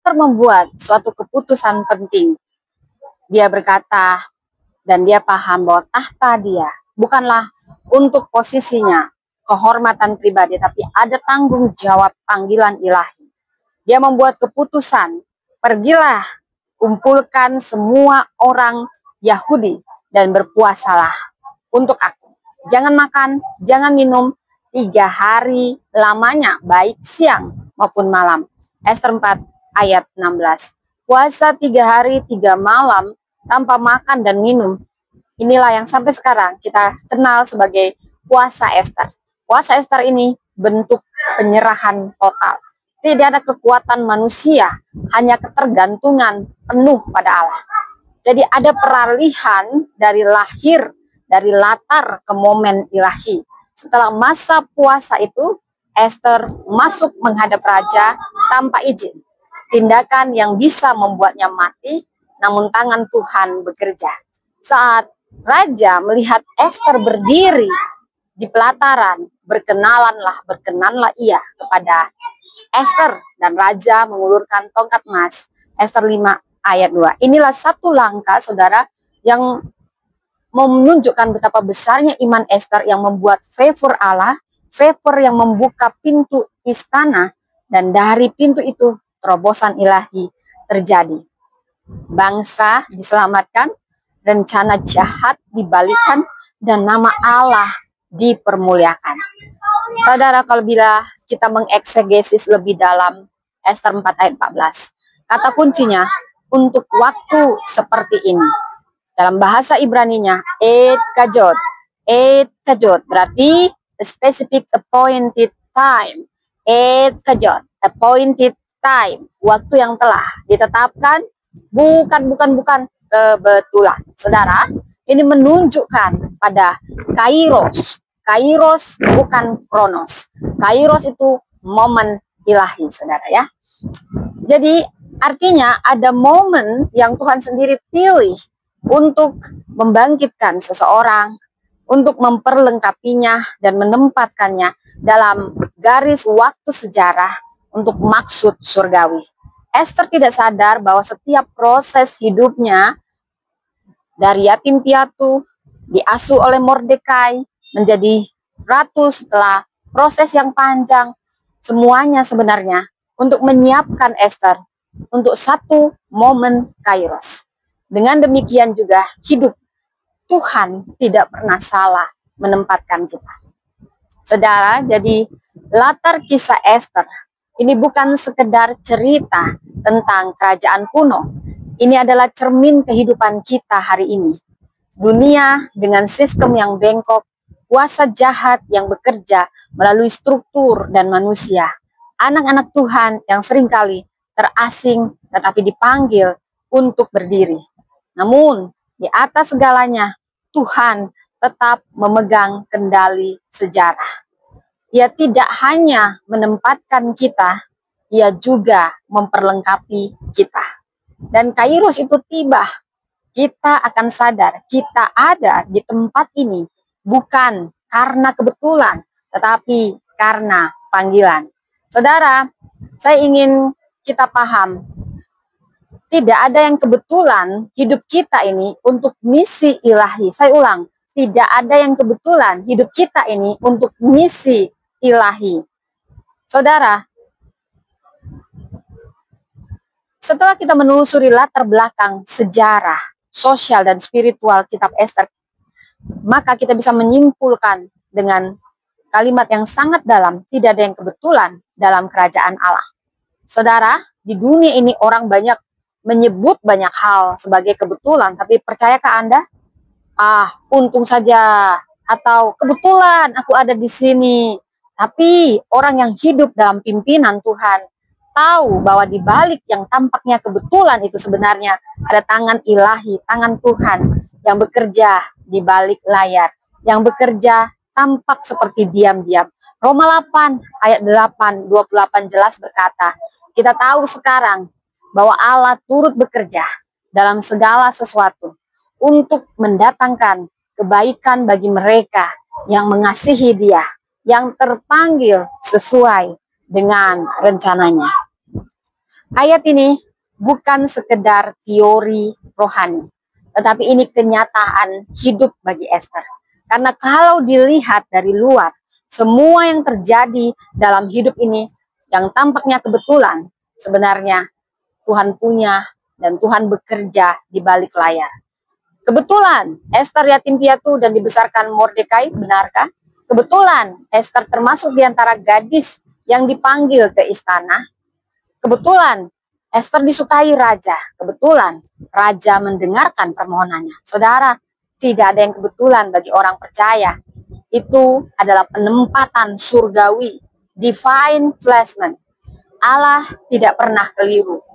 Esther membuat suatu keputusan penting. Dia berkata, dan dia paham bahwa tahta dia bukanlah untuk posisinya, kehormatan pribadi, tapi ada tanggung jawab panggilan ilahi. Dia membuat keputusan, pergilah, kumpulkan semua orang Yahudi dan berpuasalah untuk aku. Jangan makan, jangan minum 3 hari lamanya, baik siang maupun malam. Esther 4 ayat 16. Puasa 3 hari 3 malam tanpa makan dan minum. Inilah yang sampai sekarang kita kenal sebagai puasa Esther. Puasa Esther ini bentuk penyerahan total. Tidak ada kekuatan manusia, hanya ketergantungan penuh pada Allah. Jadi ada peralihan dari lahir, dari latar ke momen ilahi. Setelah masa puasa itu, Esther masuk menghadap raja tanpa izin. Tindakan yang bisa membuatnya mati, namun tangan Tuhan bekerja. Saat raja melihat Esther berdiri di pelataran, berkenanlah ia kepada Esther, dan raja mengulurkan tongkat emas. Esther 5 ayat 2. Inilah satu langkah, saudara, yang menunjukkan betapa besarnya iman Esther yang membuat favor Allah, favor yang membuka pintu istana, dan dari pintu itu terobosan ilahi terjadi. Bangsa diselamatkan, rencana jahat dibalikan, dan nama Allah dipermuliakan. Saudara, kalau bila kita mengeksegesis lebih dalam Esther 4 ayat 14, kata kuncinya untuk waktu seperti ini. Dalam bahasa Ibraninya, et kajot berarti a specific appointed time. Et kajot, appointed time, waktu yang telah ditetapkan, bukan kebetulan. Saudara, ini menunjukkan pada kairos. Kairos bukan kronos. Kairos itu momen ilahi, saudara ya. Jadi artinya ada momen yang Tuhan sendiri pilih untuk membangkitkan seseorang, untuk memperlengkapinya dan menempatkannya dalam garis waktu sejarah untuk maksud surgawi. Esther tidak sadar bahwa setiap proses hidupnya, dari yatim piatu, diasuh oleh Mordekai, menjadi ratu setelah proses yang panjang, semuanya sebenarnya untuk menyiapkan Esther untuk satu momen kairos. Dengan demikian juga hidup Tuhan tidak pernah salah menempatkan kita. Saudara, jadi latar kisah Esther ini bukan sekedar cerita tentang kerajaan kuno. Ini adalah cermin kehidupan kita hari ini. Dunia dengan sistem yang bengkok, kuasa jahat yang bekerja melalui struktur dan manusia. Anak-anak Tuhan yang seringkali terasing tetapi dipanggil untuk berdiri. Namun, di atas segalanya, Tuhan tetap memegang kendali sejarah. Ia tidak hanya menempatkan kita, ia juga memperlengkapi kita. Dan kairos itu tiba, kita akan sadar kita ada di tempat ini bukan karena kebetulan, tetapi karena panggilan. Saudara, saya ingin kita paham, tidak ada yang kebetulan hidup kita ini untuk misi ilahi. Saya ulang, tidak ada yang kebetulan hidup kita ini untuk misi ilahi. Saudara, setelah kita menelusuri latar belakang sejarah, sosial, dan spiritual kitab Esther, maka kita bisa menyimpulkan dengan kalimat yang sangat dalam, tidak ada yang kebetulan dalam kerajaan Allah. Saudara, di dunia ini orang banyak menyebut banyak hal sebagai kebetulan, tapi percayakah Anda? Untung saja, atau kebetulan aku ada di sini. Tapi orang yang hidup dalam pimpinan Tuhan tahu bahwa di balik yang tampaknya kebetulan itu sebenarnya ada tangan ilahi, tangan Tuhan yang bekerja di balik layar, yang bekerja tampak seperti diam-diam. Roma 8 ayat 28 jelas berkata, kita tahu sekarang bahwa Allah turut bekerja dalam segala sesuatu untuk mendatangkan kebaikan bagi mereka yang mengasihi Dia, yang terpanggil sesuai dengan rencananya. Ayat ini bukan sekedar teori rohani, tetapi ini kenyataan hidup bagi Esther. Karena kalau dilihat dari luar, semua yang terjadi dalam hidup ini yang tampaknya kebetulan, sebenarnya Tuhan punya dan Tuhan bekerja di balik layar. Kebetulan Esther yatim piatu dan dibesarkan Mordekai, benarkah? Kebetulan Esther termasuk di antara gadis yang dipanggil ke istana. Kebetulan Esther disukai raja. Kebetulan raja mendengarkan permohonannya. Saudara, tidak ada yang kebetulan bagi orang percaya. Itu adalah penempatan surgawi, divine placement. Allah tidak pernah keliru.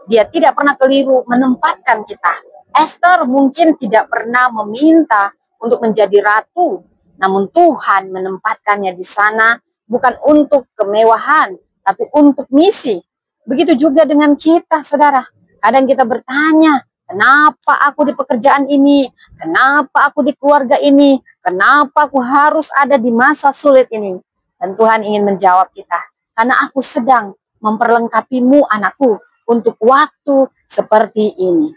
Dia tidak pernah keliru menempatkan kita. Esther mungkin tidak pernah meminta untuk menjadi ratu, namun Tuhan menempatkannya di sana bukan untuk kemewahan, tapi untuk misi. Begitu juga dengan kita, saudara. Kadang kita bertanya, kenapa aku di pekerjaan ini? Kenapa aku di keluarga ini? Kenapa aku harus ada di masa sulit ini? Dan Tuhan ingin menjawab kita, karena aku sedang memperlengkapimu, anakku, untuk waktu seperti ini.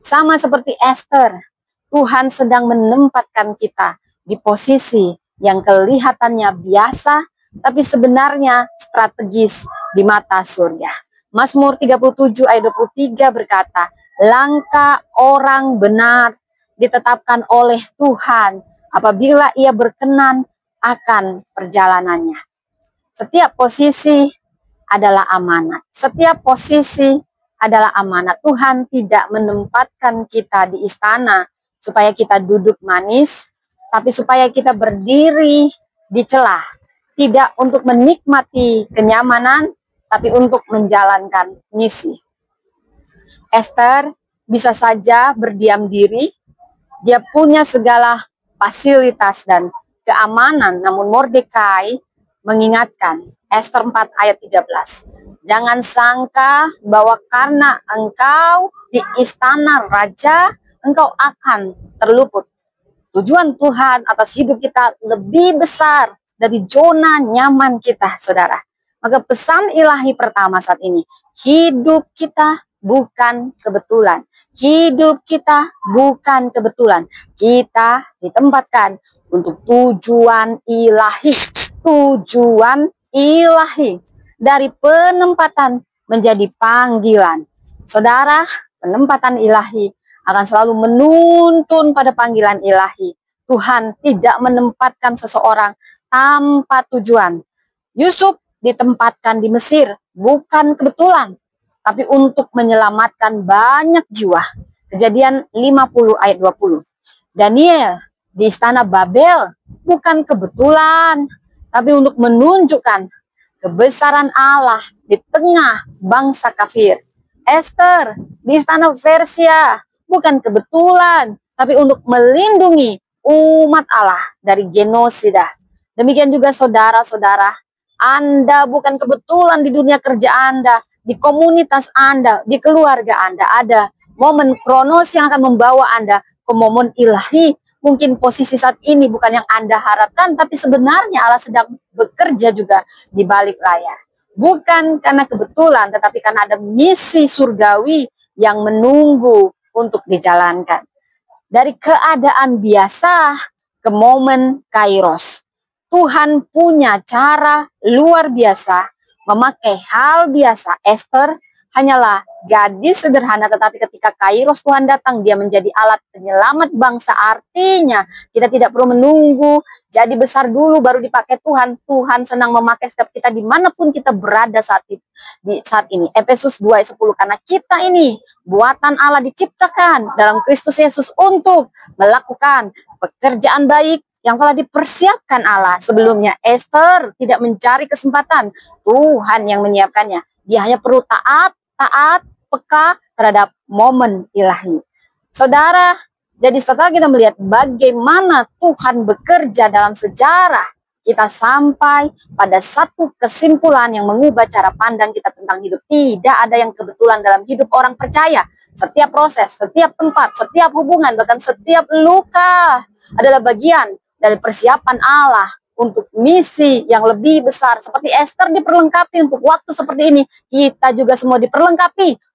Sama seperti Esther, Tuhan sedang menempatkan kita di posisi yang kelihatannya biasa, tapi sebenarnya strategis di mata surga. Mazmur 37 ayat 23 berkata, langkah orang benar ditetapkan oleh Tuhan apabila ia berkenan akan perjalanannya. Setiap posisi adalah amanat. Setiap posisi adalah amanat. Tuhan tidak menempatkan kita di istana supaya kita duduk manis, tapi supaya kita berdiri di celah. Tidak untuk menikmati kenyamanan, tapi untuk menjalankan misi. Esther bisa saja berdiam diri, dia punya segala fasilitas dan keamanan, namun Mordekai mengingatkan, Esther 4 ayat 13. Jangan sangka bahwa karena engkau di istana raja, engkau akan terluput. Tujuan Tuhan atas hidup kita lebih besar dari zona nyaman kita, saudara. Maka pesan ilahi pertama saat ini, hidup kita bukan kebetulan. Hidup kita bukan kebetulan. Kita ditempatkan untuk tujuan ilahi. Tujuan ilahi. Dari penempatan menjadi panggilan. Saudara, penempatan ilahi akan selalu menuntun pada panggilan ilahi. Tuhan tidak menempatkan seseorang tanpa tujuan. Yusuf ditempatkan di Mesir bukan kebetulan, tapi untuk menyelamatkan banyak jiwa. Kejadian 50 ayat 20. Daniel di istana Babel bukan kebetulan, tapi untuk menunjukkan kebesaran Allah di tengah bangsa kafir. Esther di istana Persia bukan kebetulan, tapi untuk melindungi umat Allah dari genosida. Demikian juga saudara-saudara, Anda bukan kebetulan di dunia kerja Anda, di komunitas Anda, di keluarga Anda. Ada momen kronos yang akan membawa Anda ke momen ilahi. Mungkin posisi saat ini bukan yang Anda harapkan, tapi sebenarnya Allah sedang bekerja juga di balik layar. Bukan karena kebetulan, tetapi karena ada misi surgawi yang menunggu untuk dijalankan. Dari keadaan biasa ke momen kairos. Tuhan punya cara luar biasa memakai hal biasa. Esther hanyalah gadis sederhana, tetapi ketika kairos Tuhan datang, dia menjadi alat penyelamat bangsa. Artinya kita tidak perlu menunggu jadi besar dulu baru dipakai Tuhan. Tuhan senang memakai setiap kita dimanapun kita berada saat ini. Efesus 2 ayat 10, karena kita ini buatan Allah, diciptakan dalam Kristus Yesus untuk melakukan pekerjaan baik yang telah dipersiapkan Allah sebelumnya. Esther tidak mencari kesempatan, Tuhan yang menyiapkannya. Dia hanya perlu taat, peka terhadap momen ilahi. Saudara, jadi setelah kita melihat bagaimana Tuhan bekerja dalam sejarah, kita sampai pada satu kesimpulan yang mengubah cara pandang kita tentang hidup. Tidak ada yang kebetulan dalam hidup orang percaya. Setiap proses, setiap tempat, setiap hubungan, bahkan setiap luka adalah bagian dari persiapan Allah untuk misi yang lebih besar. Seperti Esther diperlengkapi untuk waktu seperti ini, kita juga semua diperlengkapi